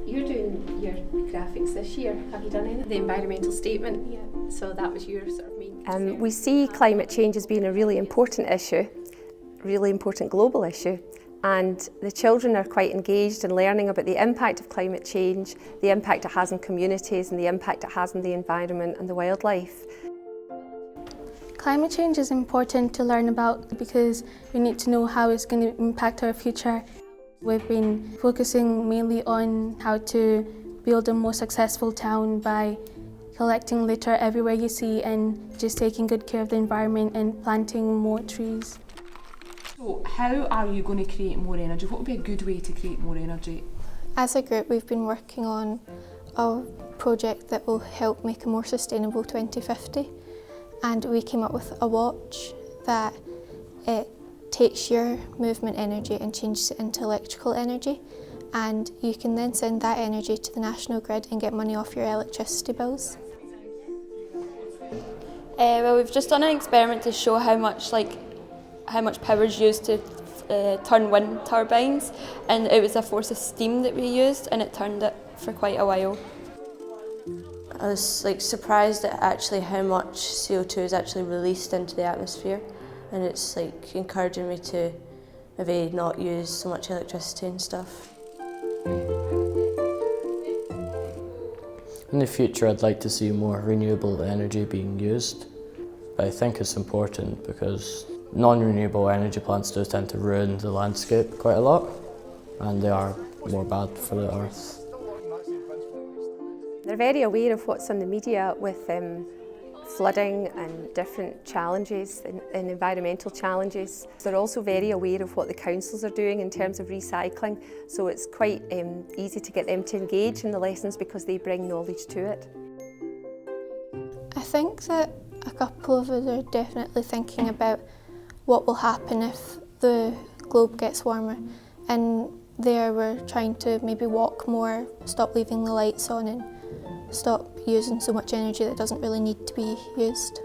You're doing your graphics this year. Have you done any? The environmental statement. Yeah. So that was your sort of main. We see climate change as being a really important issue, really important global issue, and the children are quite engaged in learning about the impact of climate change, the impact it has on communities and the impact it has on the environment and the wildlife. Climate change is important to learn about because we need to know how it's going to impact our future. We've been focusing mainly on how to build a more successful town by collecting litter everywhere you see and just taking good care of the environment and planting more trees. So how are you going to create more energy? What would be a good way to create more energy? As a group, we've been working on a project that will help make a more sustainable 2050, and we came up with a watch that it takes your movement energy and changes it into electrical energy, and you can then send that energy to the national grid and get money off your electricity bills. Well, we've just done an experiment to show how much power is used to turn wind turbines, and it was a force of steam that we used, and it turned it for quite a while. I was surprised at actually how much CO2 is actually released into the atmosphere, and it's encouraging me to maybe not use so much electricity and stuff. In the future, I'd like to see more renewable energy being used, but I think it's important because non-renewable energy plants do tend to ruin the landscape quite a lot, and they are more bad for the earth. They're very aware of what's on the media with flooding and different challenges and environmental challenges. They're also very aware of what the councils are doing in terms of recycling, so it's quite easy to get them to engage in the lessons because they bring knowledge to it. I think that a couple of us are definitely thinking about what will happen if the globe gets warmer, and there we're trying to maybe walk more, stop leaving the lights on and stop using so much energy that doesn't really need to be used.